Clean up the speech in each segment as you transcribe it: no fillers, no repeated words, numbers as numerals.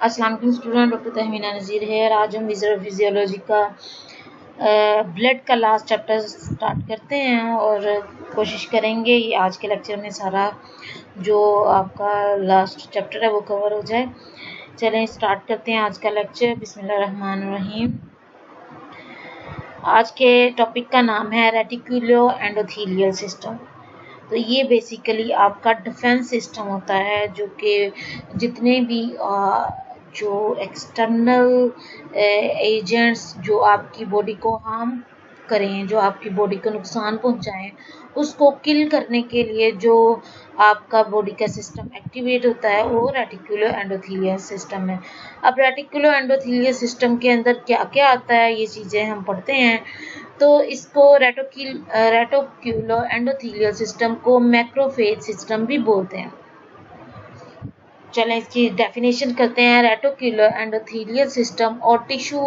अस्सलाम वालेकुम student, doctor Tahmina नज़ीर है। आज हम विज़ुअल फिजियोलॉजी का ब्लड का लास्ट चैप्टर स्टार्ट करते हैं और कोशिश करेंगे ये आज के लेक्चर में सारा जो आपका लास्ट चैप्टर है वो कवर हो जाए। चलें स्टार्ट करते हैं आज का लेक्चर। बिस्मिल्लाहिर्रहमानिर्रहीम। आज के टॉपिक का नाम है रेटिकुलो एंडोथेलियल सिस्टम। तो ये बेसिकली आपका डिफेंस सिस्टम होता है जो कि जितने भी जो एक्सटर्नल एजेंट्स जो आपकी बॉडी को हार्म करें, जो आपकी बॉडी को नुकसान पहुंचाएं, उसको किल करने के लिए जो आपका बॉडी का सिस्टम एक्टिवेट होता है वो रेटिकुलो एंडोथेलियल सिस्टम है। अब रेटिकुलो एंडोथेलियल सिस्टम के अंदर क्या क्या आता है ये चीज़ें हम पढ़ते हैं। तो इसको रेटिकुलो एंडोथेलियल सिस्टम को मैक्रोफेज सिस्टम भी बोलते हैं। चलें इसकी डेफिनेशन करते हैं। रेटिकुलो एंडोथेलियल सिस्टम और tissue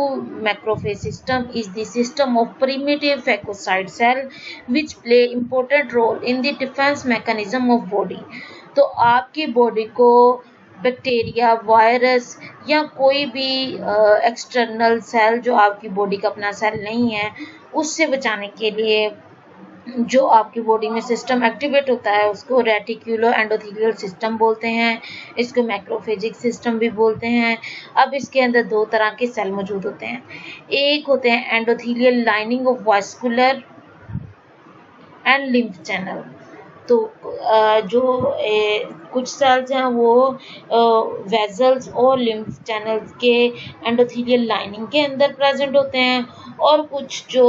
macrophage system is the system of primitive phagocyte cell which play important role in the defence mechanism of body. तो आपकी बॉडी को बैक्टीरिया, वायरस या कोई भी एक्सटर्नल सेल जो आपकी बॉडी का अपना सेल नहीं है उससे बचाने के लिए जो आपकी बॉडी में सिस्टम एक्टिवेट होता है उसको रेटिकुलो एंडोथेलियल सिस्टम बोलते हैं। इसको मैक्रोफेजिक सिस्टम भी बोलते हैं। अब इसके अंदर दो तरह के सेल मौजूद होते हैं। एक होते हैं endothelial lining of vascular and lymph channel. तो जो कुछ सेल्स हैं वो वेजल्स और लिम्फ चैनल्स के एंडोथेलियल लाइनिंग के अंदर प्रेजेंट होते हैं, और कुछ जो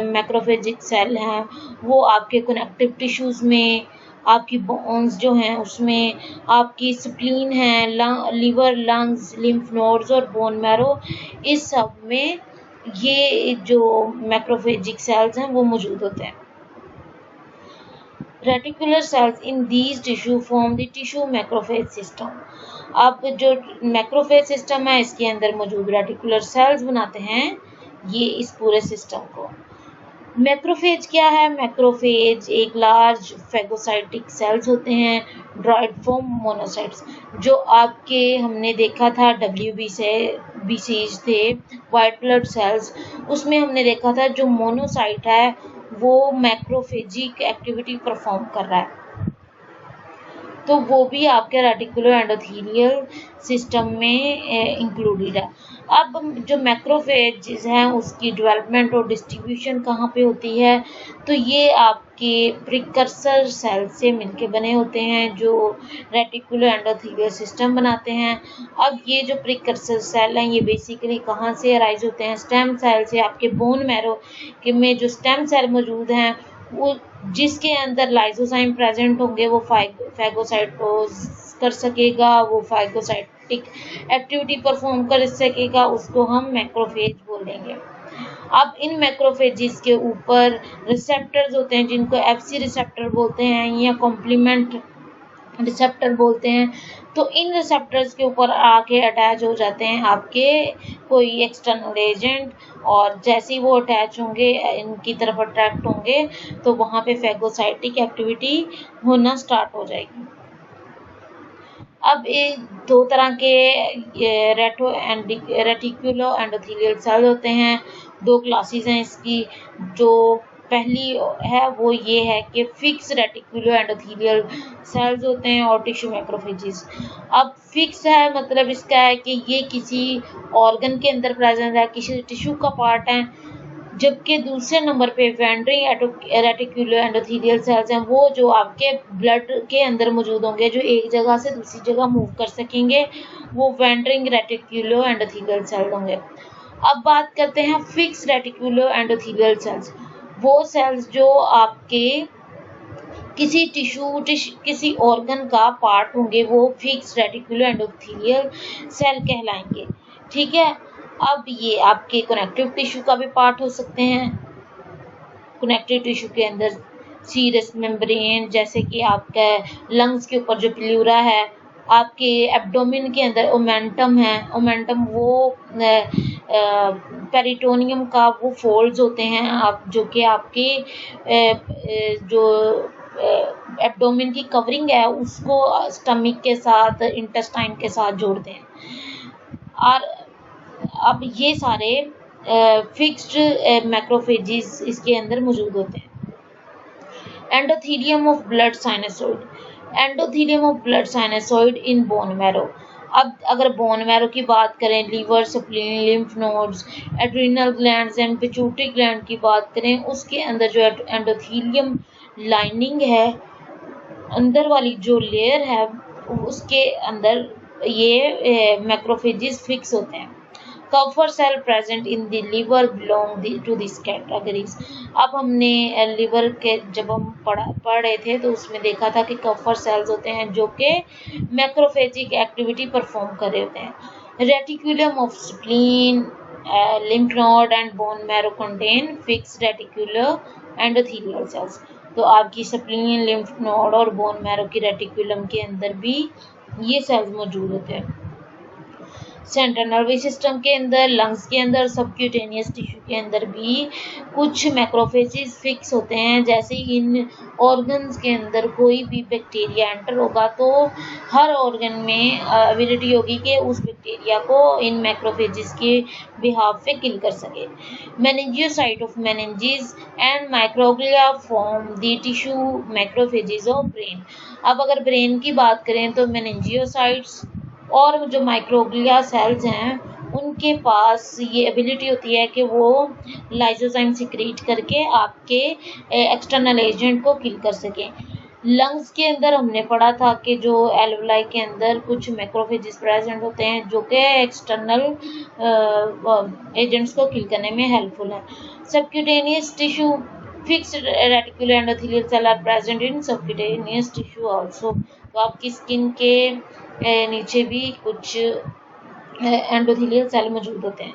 मैक्रोफेजिक सेल हैं वो आपके कनेक्टिव टिश्यूज़ में, आपकी बोन्स जो हैं उसमें, आपकी स्प्लीन है, लीवर, लंग्स, लिम्फ नोड्स और बोन मैरो, इस सब में ये जो मैक्रोफेजिक सेल्स हैं वो मौजूद होते हैं। Reticular cells in these tissue form the tissue macrophage system. अब जो मैक्रोफेज सिस्टम है इसके अंदर मौजूद रेटिकुलर सेल्स बनाते हैं ये इस पूरे सिस्टम को। मैक्रोफेज क्या है? मैक्रोफेज एक लार्ज फैगोसाइटिक सेल्स होते हैं, ड्राइड फॉर्म मोनोसाइट्स, जो आपके हमने देखा था WBCs थे, वाइट ब्लड सेल्स, उसमें हमने देखा था जो मोनोसाइट है वो मैक्रोफेजिक एक्टिविटी परफॉर्म कर रहा है, तो वो भी आपके रेटिकुलो एंडोथेलियल सिस्टम में इंक्लूडेड है। अब जो मैक्रोफेज हैं उसकी डेवलपमेंट और डिस्ट्रीब्यूशन कहाँ पे होती है? तो ये आपके प्रिकर्सर सेल से मिलके बने होते हैं जो रेटिकुलो एंडोथेलियल सिस्टम बनाते हैं। अब ये जो प्रिकर्सर सेल हैं ये बेसिकली कहाँ से अराइज होते हैं? स्टेम सेल से। आपके बोन मैरो के में जो स्टेम सेल मौजूद हैं वो जिसके अंदर लाइसोजाइम प्रेजेंट होंगे वो फैगोसाइटोज कर सकेगा, वो फैगोसाइटिक एक्टिविटी परफॉर्म कर सकेगा, उसको हम मैक्रोफेज बोलेंगे। अब इन मैक्रोफेजिस के ऊपर रिसेप्टर्स होते हैं जिनको FC रिसेप्टर बोलते हैं या कॉम्प्लीमेंट रिसेप्टर बोलते हैं। तो इन रिसेप्टर्स के ऊपर आके अटैच हो जाते हैं आपके कोई एक्सटर्नल एजेंट, और जैसे ही वो अटैच होंगे इनकी तरफ अट्रैक्ट होंगे तो वहाँ पे फैगोसाइटिक एक्टिविटी होना स्टार्ट हो जाएगी। अब ये दो तरह के रेटिकुलो एंडोथेलियल सेल होते हैं। दो क्लासेस हैं इसकी। जो पहली है वो ये है कि फिक्स रेटिकुलो एंडोथेलियल सेल्स होते हैं और टिश्यू मैक्रोफेजेस। अब फिक्स है मतलब इसका है कि ये किसी ऑर्गन के अंदर प्रेजेंट है, किसी टिश्यू का पार्ट है, जबकि दूसरे नंबर पे वेंट्रिंग रेटिकुलो एंडोथेलियल सेल्स हैं वो जो आपके ब्लड के अंदर मौजूद होंगे, जो एक जगह से दूसरी जगह मूव कर सकेंगे, वो वेंट्रिंग रेटिकुलो एंडोथेलियल सेल्स होंगे। अब बात करते हैं फिक्स रेटिकुलो एंडोथेलियल सेल्स। वो सेल्स जो आपके किसी किसी ऑर्गन का पार्ट होंगे वो फिक्स रेटिकुलो एंडोथेलियल सेल कहलाएंगे। ठीक है। अब ये आपके कनेक्टिव टिश्यू का भी पार्ट हो सकते हैं। कनेक्टिव टिश्यू के अंदर सीरस मेम्ब्रेन, जैसे कि आपका लंग्स के ऊपर जो प्लूरा है, आपके एब्डोमेन के अंदर ओमेंटम है। ओमेंटम वो पेरिटोनियम का वो फोल्ड्स होते हैं आप जो कि आपके जो एब्डोमेन की कवरिंग है उसको स्टमक के साथ, इंटेस्टाइन के साथ जोड़ते हैं। और अब ये सारे फिक्स्ड मैक्रोफेजेस इसके अंदर मौजूद होते हैं। Endothelium of blood sinusoid, endothelium of blood sinusoid in bone marrow. अब अगर बोन मैरो की बात करें, liver, spleen, lymph nodes, adrenal glands and pituitary gland की बात करें, उसके अंदर जो एंडोथेलियम लाइनिंग है, अंदर वाली जो लेयर है, उसके अंदर ये मैक्रोफेजेस फिक्स होते हैं। Kupffer cell present in the liver belong to this categories. अब हमने लिवर के जब हम पढ़ रहे थे तो उसमें देखा था कि कफर सेल्स होते हैं जो कि मैक्रोफेजिक एक्टिविटी परफॉर्म कर रहे होते हैं। Reticulum of spleen, lymph node and bone marrow contain fixed reticular endothelial cells। तो आपकी स्प्लीन, लिम्फ नोड और बोन मैरो की रेटिकुलम के अंदर भी ये सेल्स मौजूद होते हैं। सेंट्रल नर्वस सिस्टम के अंदर, लंग्स के अंदर, सबक्यूटेनियस टिश्यू के अंदर भी कुछ मैक्रोफेजेस फिक्स होते हैं। जैसे इन ऑर्गन्स के अंदर कोई भी बैक्टीरिया एंटर होगा तो हर ऑर्गन में एबिलिटी होगी कि उस बैक्टीरिया को इन मैक्रोफेजेस के बिहाफ पे किल कर सके। Meningocyte of meninges and microglia form the tissue macrophages of brain. अब अगर ब्रेन की बात करें तो मेनिंजियोसाइट्स और जो माइक्रोग्लिया सेल्स हैं उनके पास ये एबिलिटी होती है कि वो लाइसोजाइम सिक्रीट करके आपके एक्सटर्नल एजेंट को किल कर सकें। लंग्स के अंदर हमने पढ़ा था कि जो एल्वुलाई के अंदर कुछ मैक्रोफेजेस प्रेजेंट होते हैं जो कि एक्सटर्नल एजेंट्स को किल करने में हेल्पफुल है। Subcutaneous tissue, fixed reticular endothelial cell are present in subcutaneous tissue also. तो आपकी स्किन के नीचे भी कुछ एंडोथेलियल सेल मौजूद होते हैं।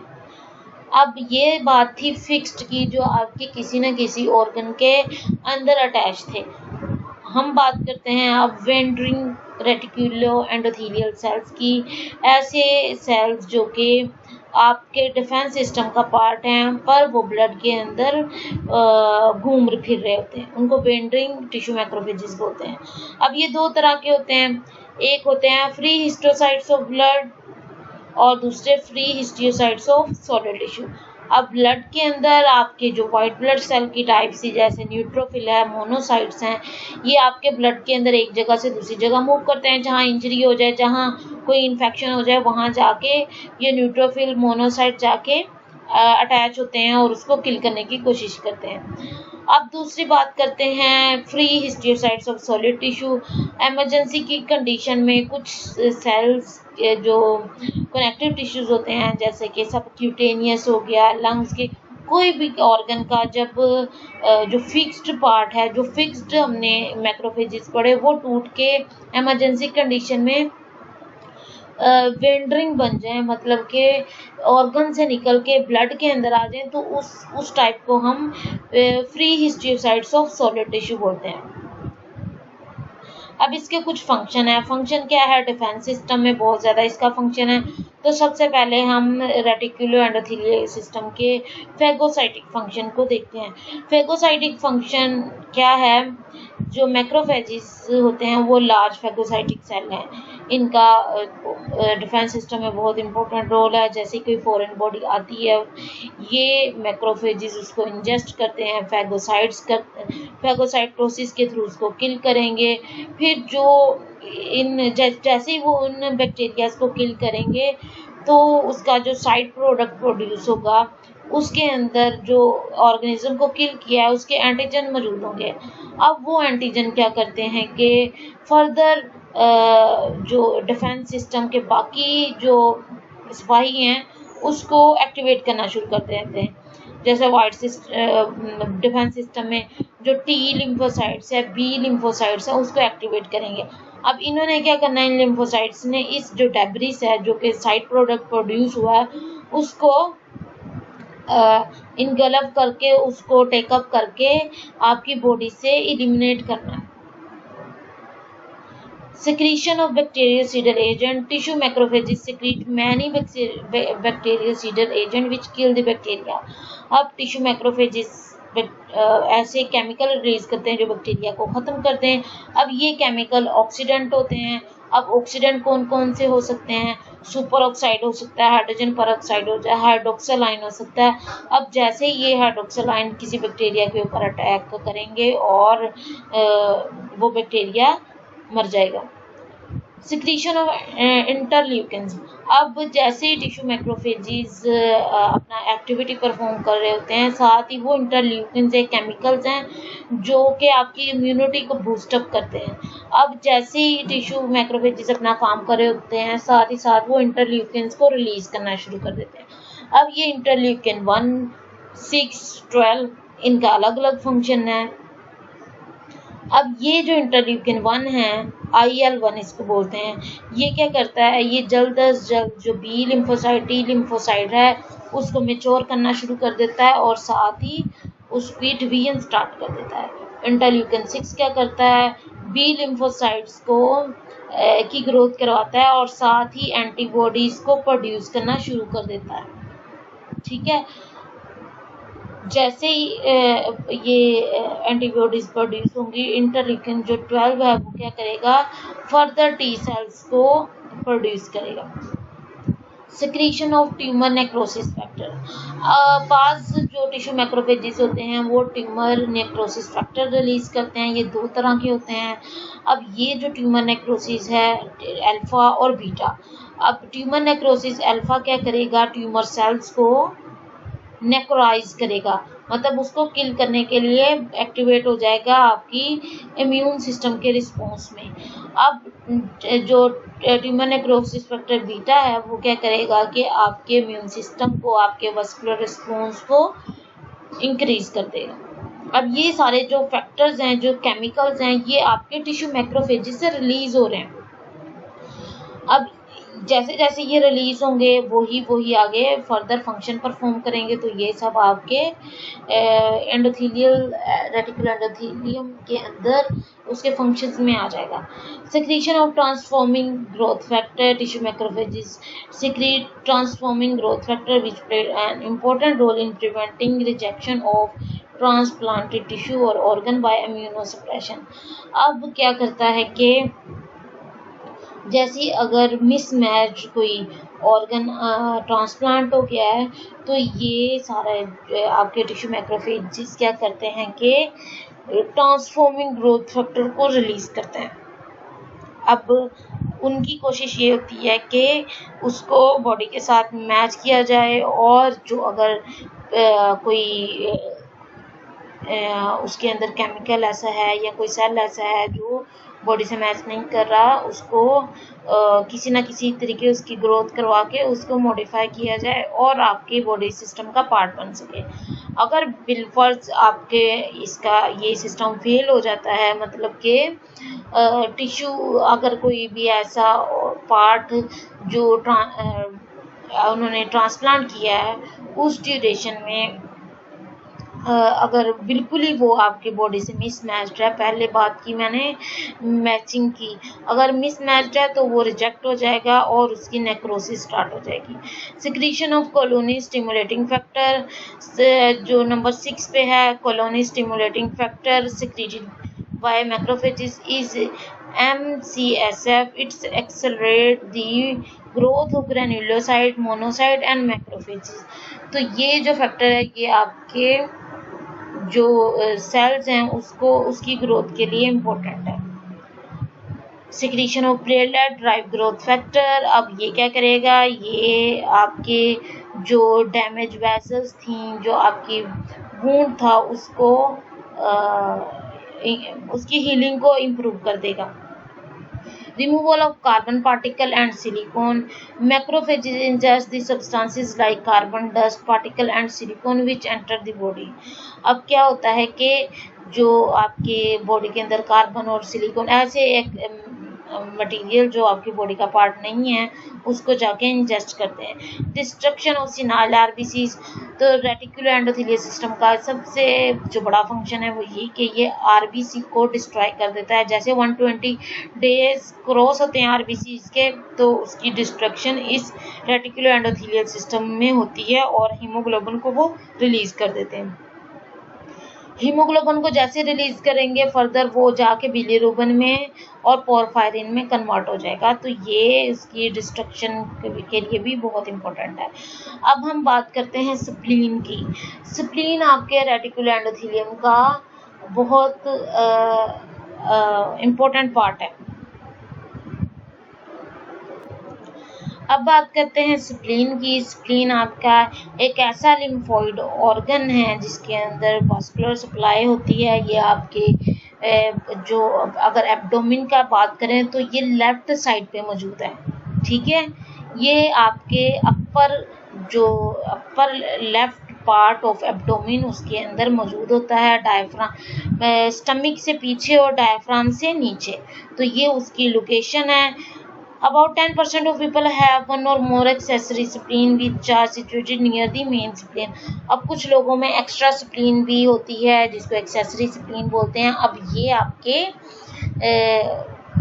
अब ये बात थी फिक्स्ड की जो आपके किसी न किसी ऑर्गन के अंदर अटैच थे। हम बात करते हैं अब वेंडरिंग रेटिकुलो एंडोथेलियल सेल्स की। ऐसे सेल्स जो कि आपके डिफेंस सिस्टम का पार्ट हैं पर वो ब्लड के अंदर घूम फिर रहे होते हैं, उनको वेंडरिंग टिश्यू मैक्रोफेजेस बोलते हैं। अब ये दो तरह के होते हैं, एक होते हैं फ्री हिस्टोसाइट्स ऑफ ब्लड और दूसरे free histiocytes of solid tissue. अब ब्लड के अंदर आपके जो वाइट ब्लड सेल की टाइप सी जैसे न्यूट्रोफिल है, मोनोसाइट्स हैं, ये आपके ब्लड के अंदर एक जगह से दूसरी जगह मूव करते हैं। जहाँ इंजरी हो जाए, जहाँ कोई इन्फेक्शन हो जाए, वहाँ जाके ये न्यूट्रोफिल, मोनोसाइट जाके अटैच होते हैं और उसको किल करने की कोशिश करते हैं। अब दूसरी बात करते हैं free histiocytes of solid tissue. Emergency की कंडीशन में कुछ सेल्स जो कनेक्टिव टिश्यूज होते हैं जैसे कि सबक्यूटेनियस हो गया, लंग्स के कोई भी ऑर्गन का जब जो फिक्स्ड पार्ट है, जो फिक्स्ड हमने मैक्रोफेजेस पढ़े, वो टूट के इमरजेंसी कंडीशन में वेंडरिंग बन जाए, मतलब कि ऑर्गन से निकल के ब्लड के अंदर आ जाए, तो उस टाइप को हम free histiocytes of solid tissue बोलते हैं। अब इसके कुछ फंक्शन है। फंक्शन क्या है? डिफेंस सिस्टम में बहुत ज़्यादा इसका फंक्शन है। तो सबसे पहले हम रेटिकुलो एंडोथेलियल सिस्टम के फेगोसाइटिक फंक्शन को देखते हैं। फेगोसाइटिक फंक्शन क्या है? जो मैक्रोफेजेस होते हैं वो लार्ज फेगोसाइटिक सेल हैं। इनका डिफेंस सिस्टम में बहुत इंपॉर्टेंट रोल है। जैसे कोई फॉरेन बॉडी आती है, ये मैक्रोफेजेस उसको इंजेस्ट करते हैं, फेगोसाइटोसिस के थ्रू उसको किल करेंगे। फिर जो जैसे ही वो उन बैक्टीरियाज को किल करेंगे तो उसका जो साइड प्रोडक्ट प्रोड्यूस होगा, उसके अंदर जो ऑर्गेनिज्म को किल किया है उसके एंटीजन मौजूद होंगे। अब वो एंटीजन क्या करते हैं कि फर्दर जो डिफेंस सिस्टम के बाकी जो सिपाही हैं उसको एक्टिवेट करना शुरू कर देते हैं। जैसे वाइट डिफेंस सिस्टम में जो टी लिम्फोसाइट्स है, बी लिम्फोसाइट्स है, उसको एक्टिवेट करेंगे। अब इन्होंने क्या करना है, इन लिम्फोसाइट्स ने इस जो डेब्रिस है जो कि साइड प्रोडक्ट प्रोड्यूस हुआ है उसको इनगल्फ करके, उसको टेकअप करके आपकी बॉडी से एलिमिनेट करना है। Secretion of bactericidal agent. Tissue macrophages secrete many bactericidal agent which kill the bacteria. अब टिश्यू मैक्रोफेजेस ऐसे केमिकल रिलीज करते हैं जो बैक्टीरिया को ख़त्म करते हैं। अब ये केमिकल ऑक्सीडेंट होते हैं अब ऑक्सीडेंट कौन कौन से हो सकते हैं, सुपर ऑक्साइड हो सकता है, हाइड्रोजन परऑक्साइड हो जाए, हाइड्रोक्सल आयन हो सकता है। अब जैसे ये हाइड्रोक्सल आयन किसी बैक्टीरिया के ऊपर अटैक करेंगे और वो बैक्टीरिया मर जाएगा। सिक्रीशन ऑफ इंटरल्यूकिन्स, अब जैसे ही टिश्यू मैक्रोफेजेस अपना एक्टिविटी परफॉर्म कर रहे होते हैं, साथ ही वो इंटरल्यूकिन्स एक केमिकल्स हैं जो कि आपकी इम्यूनिटी को बूस्टअप करते हैं। अब जैसे ही टिश्यू मैक्रोफेजेस अपना काम कर रहे होते हैं, साथ ही साथ वो इंटरल्यूकिन्स को रिलीज करना शुरू कर देते हैं। अब ये इंटरल्यूकिन 1, 6, 12 इनका अलग अलग फंक्शन है। अब ये जो इंटरल्यूकिन 1 है, IL-1 इसको बोलते हैं, ये क्या करता है, ये जल्द अज जल्द जो बी लिम्फोसाइट टी लिम्फोसाइट है उसको मेच्योर करना शुरू कर देता है और साथ ही उसकी डिवीजन स्टार्ट कर देता है। इंटरल्यूकिन 6 क्या करता है, बी लिम्फोसाइट्स को की ग्रोथ करवाता है और साथ ही एंटीबॉडीज को प्रोड्यूस करना शुरू कर देता है। ठीक है, जैसे ही ये एंटीबॉडीज प्रोड्यूस होंगी, इंटरल्यूकिन जो 12 है वो क्या करेगा, फर्दर टी सेल्स को प्रोड्यूस करेगा। Secretion of tumour necrosis factor, बाज जो टिश्यू मैक्रोफेजेस होते हैं वो ट्यूमर नेक्रोसिस फैक्टर रिलीज करते हैं। ये 2 तरह के होते हैं। अब ये जो ट्यूमर नेक्रोसिस है अल्फा और बीटा। अब ट्यूमर नेक्रोसिस अल्फा क्या करेगा, ट्यूमर सेल्स को नेक्रोलाइज करेगा, मतलब उसको किल करने के लिए एक्टिवेट हो जाएगा आपकी इम्यून सिस्टम के रिस्पॉन्स में। अब जो ट्यूमर नेक्रोसिस फैक्टर बीटा है वो क्या करेगा कि आपके इम्यून सिस्टम को, आपके वस्कुलर रिस्पॉन्स को इंक्रीज कर देगा। अब ये सारे जो फैक्टर्स हैं, जो केमिकल्स हैं, ये आपके टिश्यू मैक्रोफेजेस से रिलीज हो रहे हैं। अब जैसे जैसे ये रिलीज होंगे वही आगे फर्दर फंक्शन परफॉर्म करेंगे, तो ये सब आपके एंडोथेलियल रेटिकुलर एंडोथेलियम के अंदर उसके फंक्शंस में आ जाएगा। Secretion of transforming growth factor, tissue macrophages secrete transforming growth factor which play an important role in preventing rejection of transplanted tissue और ऑर्गन बाय इम्यूनोसप्रेशन। अब क्या करता है कि जैसे अगर मिसमैच कोई ऑर्गन ट्रांसप्लांट हो गया है, तो ये सारे आपके टिश्यू मैक्रोफेजेस क्या करते हैं कि ट्रांसफॉर्मिंग ग्रोथ फैक्टर को रिलीज करते हैं। अब उनकी कोशिश ये होती है कि उसको बॉडी के साथ मैच किया जाए, और जो अगर कोई उसके अंदर केमिकल ऐसा है या कोई सेल ऐसा है जो बॉडी से मैच नहीं कर रहा, उसको किसी ना किसी तरीके उसकी ग्रोथ करवा के उसको मॉडिफाई किया जाए और आपके बॉडी सिस्टम का पार्ट बन सके। अगर बिलफर्ज आपके इसका ये सिस्टम फेल हो जाता है, मतलब कि टिश्यू अगर कोई भी ऐसा पार्ट जो उन्होंने ट्रांसप्लांट किया है उस ड्यूरेशन में अगर बिल्कुल ही वो आपकी बॉडी से मिसमैच्ड है, पहले बात की मैंने मैचिंग की, अगर मिसमैच्ड है तो वो रिजेक्ट हो जाएगा और उसकी नेक्रोसिस स्टार्ट हो जाएगी। Secretion of colony stimulating factor, जो नंबर 6 पे है, colony stimulating factor secreted by macrophages is MCSF. It accelerates the growth of granulocyte, monocyte and macrophages. तो ये जो फैक्टर है ये आपके जो सेल्स हैं उसको उसकी ग्रोथ के लिए इम्पोर्टेंट है। Secretion of platelet drive growth factor, अब ये क्या करेगा, ये आपके जो डैमेज वेसल्स थी, जो आपकी वुंड था, उसको उसकी हीलिंग को इम्प्रूव कर देगा। Removal of carbon particle and silicone. Macrophages ingest the substances like carbon, dust particle and silicone which enter the body. अब क्या होता है कि जो आपके बॉडी के अंदर कार्बन और सिलिकॉन ऐसे एक मटेरियल जो आपकी बॉडी का पार्ट नहीं है उसको जाके इंजेस्ट करते हैं। डिस्ट्रक्शन ऑफ सिनाइल आरबीसीज, तो रेटिकुलर एंडोथेलियल सिस्टम का सबसे जो बड़ा फंक्शन है वो ये कि ये आरबीसी को डिस्ट्रॉय कर देता है। जैसे 120 डेज क्रॉस होते हैं आरबीसीज के, तो उसकी डिस्ट्रक्शन इस रेटिकुलर एंडोथेलियल सिस्टम में होती है और हीमोग्लोबिन को वो रिलीज कर देते हैं। हीमोग्लोबिन को जैसे रिलीज करेंगे फर्दर वो जाके बिलीरुबिन में और पोरफायरिन में कन्वर्ट हो जाएगा। तो ये इसकी डिस्ट्रक्शन के लिए भी बहुत इंपॉर्टेंट है। अब हम बात करते हैं स्प्लीन की। स्प्लीन आपके रेटिकुलर एंडोथेलियम का बहुत इम्पोर्टेंट पार्ट है। अब बात करते हैं स्प्लीन की। स्प्लीन आपका एक ऐसा लिम्फोइड ऑर्गन है जिसके अंदर वास्कुलर सप्लाई होती है। ये आपके जो अगर एब्डोमेन का बात करें तो ये लेफ्ट साइड पे मौजूद है, ठीक है। ये आपके upper left part of abdomen उसके अंदर मौजूद होता है, डायफ्राम स्टमक से पीछे और डायफ्राम से नीचे। तो ये उसकी लोकेशन है। About 10% of people have one or more accessory spleen which are situated near the main spleen. अब कुछ लोगों में एक्स्ट्रा स्प्लीन भी होती है जिसको एक्सेसरी स्प्लीन बोलते हैं। अब ये आपके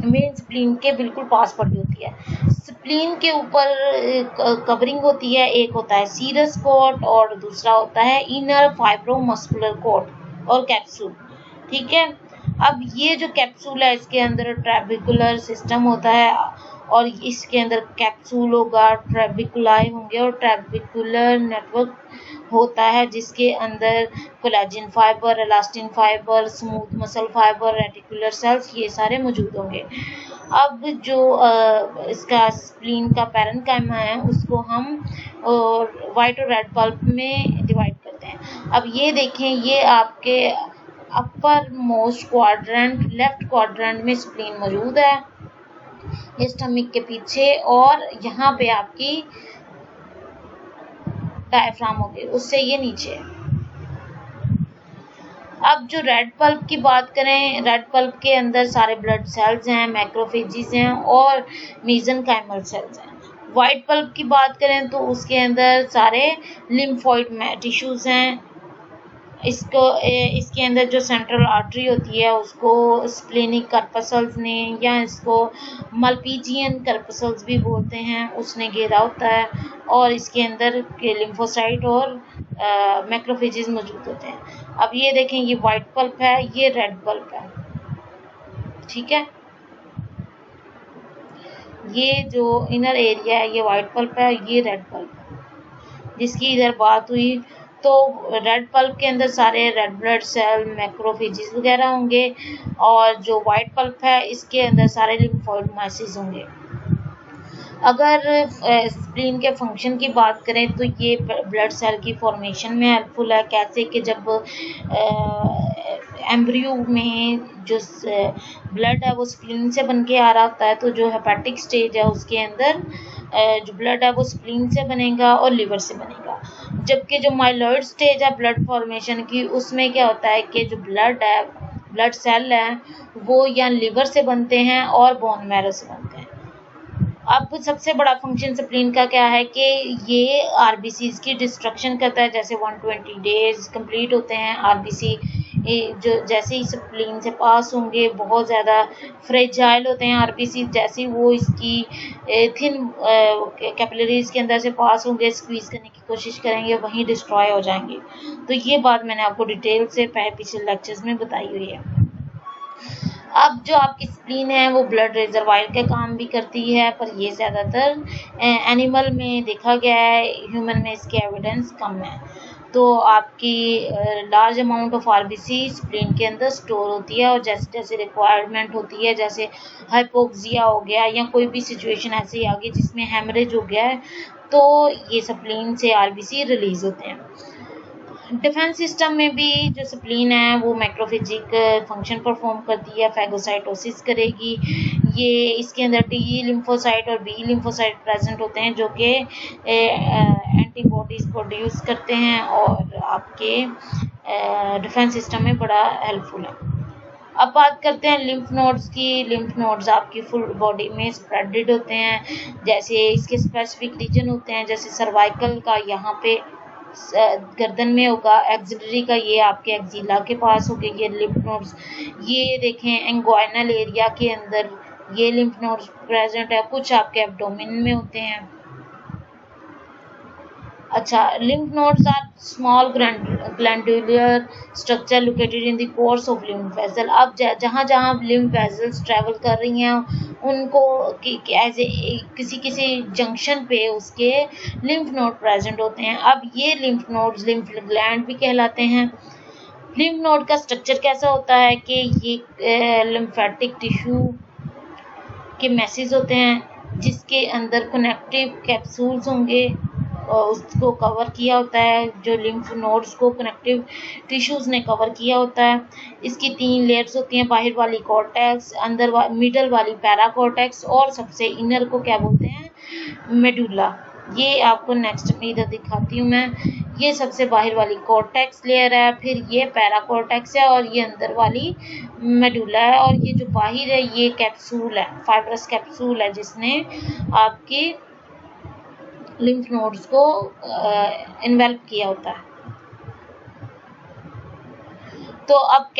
मेन स्प्लीन के बिल्कुल पास पड़ी होती है। स्प्लीन के ऊपर कवरिंग होती है, एक होता है सीरस कोट और दूसरा होता है इनर फाइब्रोमस्कुलर कोट और कैप्सूल, ठीक है। अब ये जो कैप्सूल है इसके अंदर ट्रैबिकुलर सिस्टम होता है और इसके अंदर कैप्सूल होगा, ट्रैबिकुलाई होंगे और ट्रैबिकुलर नेटवर्क होता है जिसके अंदर collagen fibre, elastin fibre, smooth muscle fibre, reticular cells ये सारे मौजूद होंगे। अब जो इसका स्प्लीन का पैरेन्काइमा है उसको हम वाइट और रेड पल्प में डिवाइड करते हैं। अब ये देखें, ये आपके upper most quadrant left quadrant में स्प्लीन मौजूद है, ये स्टमक के पीछे, और यहाँ पे आपकी डायफ्राम होगी, उससे ये नीचे है। अब जो रेड पल्प की बात करें, रेड पल्प के अंदर सारे ब्लड सेल्स हैं, मैक्रोफेजेस हैं और मेसेनकाइमल सेल्स हैं। वाइट पल्प की बात करें तो उसके अंदर सारे लिम्फोइड टिश्यूज हैं। इसके अंदर जो सेंट्रल आर्टरी होती है उसको स्प्लेनिक कर्पसल्स ने या इसको मल्पीजियन कर्पसल्स भी बोलते हैं, उसने घेरा होता है और इसके अंदर के लिम्फोसाइट और मैक्रोफेजेस मौजूद होते हैं। अब ये देखें, ये वाइट पल्प है, ये रेड पल्प है, ठीक है। ये जो इनर एरिया है ये वाइट पल्प है, ये रेड पल्प है जिसकी इधर बात हुई। तो रेड पल्प के अंदर सारे रेड ब्लड सेल, मैक्रोफेजेस वगैरह होंगे और जो वाइट पल्प है इसके अंदर सारे लिम्फोइड माइसिस होंगे। अगर स्प्लीन के फंक्शन की बात करें तो ये ब्लड सेल की फॉर्मेशन में हेल्पफुल है। कैसे कि जब एम्ब्रियो में जो ब्लड है वो स्प्लीन से बन के आ रहा होता है, तो जो हेपेटिक स्टेज है उसके अंदर जो ब्लड है वो स्प्लीन से बनेगा और लिवर से बनेगा। जबकि जो माइलॉइड स्टेज है ब्लड फॉर्मेशन की, उसमें क्या होता है कि जो ब्लड सेल है वो या लिवर से बनते हैं और बोन मैरो से बनते हैं। अब सबसे बड़ा फंक्शन स्प्लीन का क्या है कि ये आरबीसीज की डिस्ट्रक्शन करता है। जैसे 120 डेज कंप्लीट होते हैं, आरबीसी जो जैसे ही स्प्लीन से पास होंगे बहुत ज़्यादा फ्रेजाइल होते हैं आरबीसी, जैसे ही वो इसकी थिन कैपिलरीज के अंदर से पास होंगे, स्क्वीज़ करने की कोशिश करेंगे, वहीं डिस्ट्रॉय हो जाएंगे। तो ये बात मैंने आपको डिटेल से पिछले लेक्चर्स में बताई हुई है। अब जो आपकी स्प्लीन है वो ब्लड रिजर्वायर का काम भी करती है, पर ये ज़्यादातर एनिमल में देखा गया है, ह्यूमन में इसके एविडेंस कम है। तो आपकी large amount of RBC spleen के अंदर स्टोर होती है और जैसे जैसे रिक्वायरमेंट होती है, जैसे हाइपोक्सिया हो गया या कोई भी सिचुएशन ऐसी आ गई जिसमें हेमरेज हो गया है, तो ये स्प्लीन से आरबीसी रिलीज होते हैं। डिफेंस सिस्टम में भी जो स्प्लीन है वो मैक्रोफेजिक फंक्शन परफॉर्म करती है, फैगोसाइटोसिस करेगी। ये इसके अंदर टी लिम्फोसाइट और बी लिम्फोसाइट प्रेजेंट होते हैं जो कि एंटीबॉडीज प्रोड्यूस करते हैं और आपके डिफेंस सिस्टम में बड़ा हेल्पफुल है। अब बात करते हैं लिम्फ नोड्स की। लिम्फ नोड्स आपकी फुल बॉडी में स्प्रेडेड होते हैं, जैसे इसके स्पेसिफिक रीजन होते हैं, जैसे सर्वाइकल का यहाँ पे गर्दन में होगा, एक्सिलरी का ये आपके एक्जिला के पास होगा ये लिम्फ नोड्स। ये देखें एंगोइनल एरिया के अंदर ये लिम्फ नोड्स प्रेजेंट है, कुछ आपके एब्डोमेन में होते हैं। अच्छा, lymph nodes are small glandular structure located in the pores of lymph vessel. अब जहाँ जहाँ lymph vessels travel कर रही हैं उनको एज किसी किसी जंक्शन पे उसके lymph node present होते हैं. अब ये lymph nodes lymph gland भी कहलाते हैं. lymph node का स्ट्रक्चर कैसा होता है कि ये lymphatic टिश्यू के मैसेज होते हैं जिसके अंदर कनेक्टिव कैप्सूल्स होंगे और उसको कवर किया होता है, जो लिम्फ नोड्स को कनेक्टिव टिश्यूज ने कवर किया होता है. इसकी 3 लेयर्स होती हैं, बाहर वाली कॉर्टेक्स, अंदर मिडल वाली पैराकॉर्टेक्स और सबसे इनर को क्या बोलते हैं, मेडुला. ये आपको नेक्स्ट में इधर दिखाती हूँ मैं. ये सबसे बाहर वाली कॉर्टेक्स लेयर है, फिर ये पैराकॉर्टेक्स है और ये अंदर वाली मेडुला है. और ये जो बाहर है ये कैप्सूल है, फाइब्रस कैप्सूल है जिसने आपके लिम्फ नोड्स को इन्वेल्प किया होता है. तो अब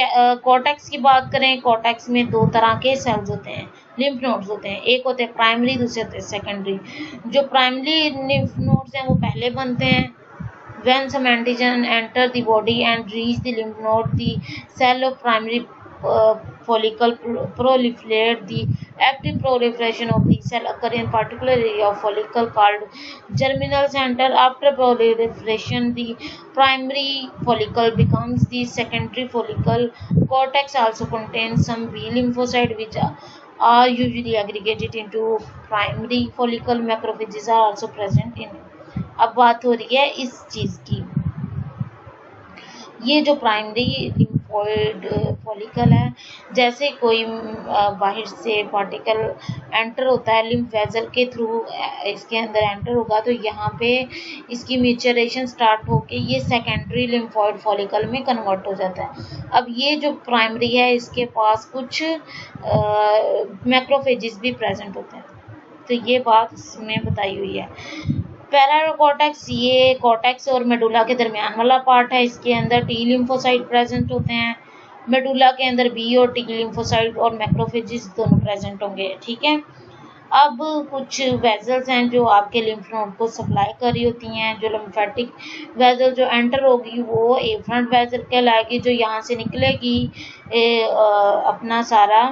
कॉर्टेक्स की बात करें. कॉर्टेक्स में 2 तरह के सेल्स होते हैं, लिम्फ नोड्स होते हैं. एक होते हैं प्राइमरी, दूसरे होते हैं सेकेंडरी. जो प्राइमरी लिम्फ नोड्स हैं वो पहले बनते हैं. When some antigen enter the body and reach the lymph node, the cell of primary follicle proliferate. The active proliferation of the cell occur in particular area of follicle called germinal center. After proliferation, the primary follicle becomes the secondary follicle. Cortex also contains some B lymphocytes which are usually aggregated into primary follicle. Macrophages are also present in it. अब बात हो रही है इस चीज़ की. ये जो primary lymphoid follicle है, जैसे कोई बाहर से पार्टिकल एंटर होता है लिम्फ वेसल के थ्रू, इसके अंदर एंटर होगा तो यहाँ पे इसकी मैच्योरेशन स्टार्ट होके ये सेकेंडरी लिम्फोइड फॉलिकल में कन्वर्ट हो जाता है. अब ये जो प्राइमरी है इसके पास कुछ मैक्रोफेजेस भी प्रेजेंट होते हैं. तो ये बात इसमें बताई हुई है. पैराकॉर्टेक्स, ये कॉर्टेक्स और मेडुला के दरमियान वाला पार्ट है. इसके अंदर टी लिम्फोसाइट प्रेजेंट होते हैं. मेडुला के अंदर बी और टी लिम्फोसाइट और मैक्रोफेजेस दोनों प्रेजेंट होंगे. ठीक है. अब कुछ वेजल्स हैं जो आपके लिम्फ नोड को सप्लाई कर रही होती हैं. जो लिम्फेटिक वेजल जो एंटर होगी वो एफरंट वेजल कहलाएगी, जो यहाँ से निकलेगी अपना सारा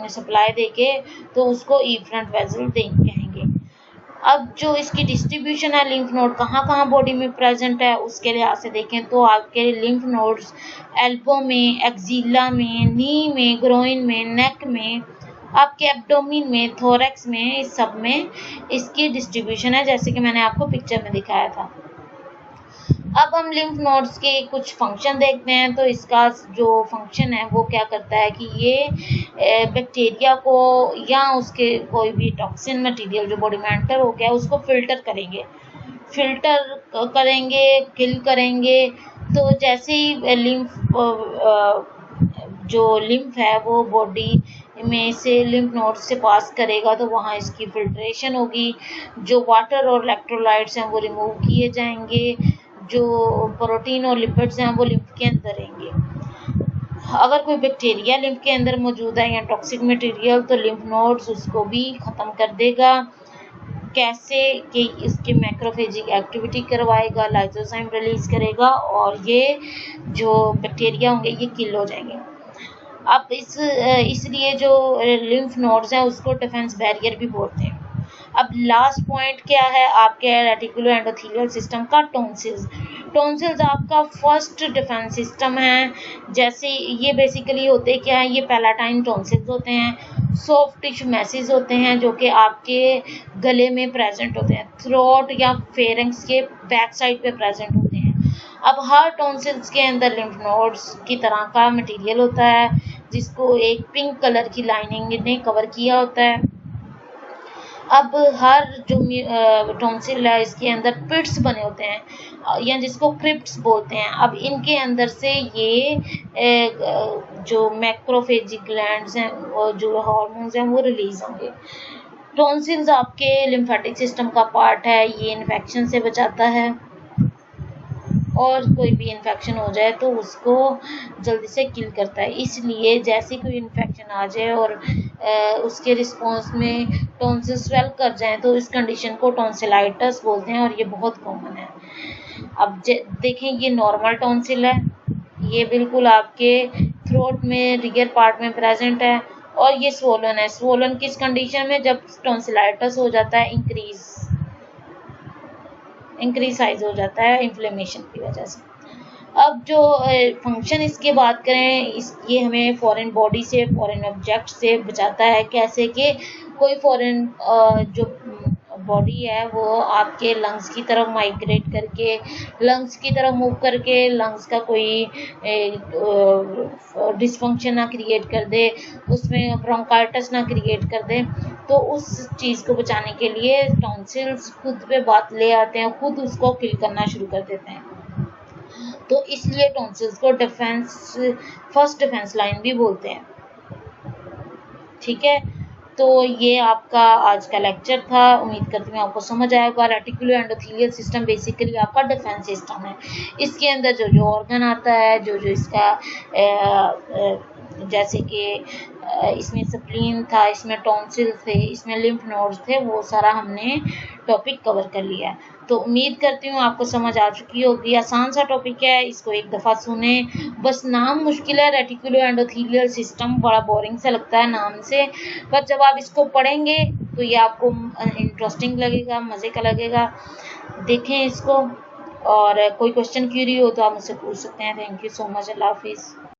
सप्लाई देके, तो उसको एफरंट वेजल कहेंगे. अब जो इसकी डिस्ट्रीब्यूशन है लिम्फ नोड कहाँ कहाँ बॉडी में प्रेजेंट है उसके लिहाज से देखें तो आपके लिम्फ नोड्स एल्बो में, एक्जिला में, नी में, ग्रोइन में, नेक में, आपके एब्डोमिन में, थोरैक्स में, इस सब में इसकी डिस्ट्रीब्यूशन है जैसे कि मैंने आपको पिक्चर में दिखाया था. अब हम लिम्फ नोड्स के कुछ फंक्शन देखते हैं. तो इसका जो फंक्शन है वो क्या करता है कि ये बैक्टीरिया को या उसके कोई भी टॉक्सिन मटेरियल जो बॉडी में एंटर हो गया उसको फिल्टर करेंगे, किल करेंगे. तो जैसे ही लिम्फ है वो बॉडी में से लिम्फ नोड से पास करेगा तो वहाँ इसकी फिल्ट्रेशन होगी. जो वाटर और इलेक्ट्रोलाइट्स हैं वो रिमूव किए जाएंगे. जो प्रोटीन और लिपिड्स हैं वो लिम्फ के अंदर रहेंगे. अगर कोई बैक्टीरिया लिम्फ के अंदर मौजूद है या टॉक्सिक मटेरियल तो लिम्फ नोड्स उसको भी ख़त्म कर देगा. कैसे कि इसके मैक्रोफेजिक एक्टिविटी करवाएगा, लाइसोजाइम रिलीज करेगा और ये जो बैक्टीरिया होंगे ये किल हो जाएंगे. अब इसलिए जो लिम्फ नोड्स हैं उसको डिफेंस बैरियर भी बोलते हैं. अब लास्ट पॉइंट क्या है आपके रेटिकुलो एंडोथेलियल सिस्टम का, टॉन्सिल्स. टॉन्सिल्स आपका फर्स्ट डिफेंस सिस्टम है. जैसे ये बेसिकली होते क्या है, ये पैलाटाइन टॉन्सिल्स होते हैं. सॉफ्ट टिश्यू मैसेज होते हैं जो कि आपके गले में प्रेजेंट होते हैं, थ्रोट या फेरिंक्स के बैक साइड पे प्रेजेंट होते हैं. अब हर टॉन्सिल्स के अंदर लिम्फ नोड्स की तरह का मटेरियल होता है जिसको एक पिंक कलर की लाइनिंग ने कवर किया होता है. अब हर जो टॉन्सिल है इसके अंदर पिट्स बने होते हैं या जिसको क्रिप्ट्स बोलते हैं. अब इनके अंदर से ये जो मैक्रोफेजिक ग्लैंड्स हैं और जो हार्मोन्स हैं वो रिलीज होंगे. टॉन्सिल्स आपके लिम्फेटिक सिस्टम का पार्ट है. ये इन्फेक्शन से बचाता है. और कोई भी इन्फेक्शन हो जाए तो उसको जल्दी से किल करता है। इसलिए जैसे कोई इन्फेक्शन आ जाए और उसके रिस्पॉन्स में टॉन्सिल स्वेल कर जाए तो इस कंडीशन को टॉन्सिलाइटिस बोलते हैं और ये बहुत कॉमन है। अब देखें, ये नॉर्मल टॉन्सिल है, ये बिल्कुल आपके थ्रोट में रियर पार्ट में प्रेजेंट है, और ये स्वोलन है। स्वोलन किस कंडीशन में? जब टॉन्सिलाइटिस हो जाता है, इंक्रीज साइज हो जाता है इन्फ्लेमेशन की वजह से। अब जो फंक्शन इसके बात करें, ये हमें फॉरेन बॉडी से, फॉरेन ऑब्जेक्ट से बचाता है। कैसे कि कोई फॉरेन जो बॉडी है वो आपके लंग्स की तरफ माइग्रेट करके, लंग्स की तरफ मूव करके लंग्स का कोई डिसफंक्शन ना क्रिएट कर दे, उसमें ब्रोंकाइटिस ना क्रिएट कर दे, तो उस चीज़ को बचाने के लिए टॉन्सिल्स खुद पे बात ले आते हैं, खुद उसको किल करना शुरू कर देते हैं। तो इसलिए टॉन्सिल्स को फर्स्ट डिफेंस लाइन भी बोलते हैं। ठीक है, तो ये आपका आज का लेक्चर था। उम्मीद करती हूँ आपको समझ आया होगा। रेटिकुलो एंडोथेलियल सिस्टम बेसिकली आपका डिफेंस सिस्टम है। इसके अंदर जो जो ऑर्गन आता है, जो जो इसका जैसे कि इसमें स्प्लीन था, इसमें टॉन्सिल थे, इसमें लिम्फ नोड्स थे, वो सारा हमने टॉपिक कवर कर लिया है। तो उम्मीद करती हूँ आपको समझ आ चुकी होगी। आसान सा टॉपिक है, इसको एक दफ़ा सुने। बस नाम मुश्किल है, रेटिकुलो एंडोथेलियल सिस्टम, बड़ा बोरिंग सा लगता है नाम से, पर जब आप इसको पढ़ेंगे तो ये आपको इंटरेस्टिंग लगेगा, मज़े का लगेगा। देखें इसको, और कोई क्वेश्चन क्यूरी हो तो आप मुझसे पूछ सकते हैं। Thank you so much. अल्लाह हाफिज़।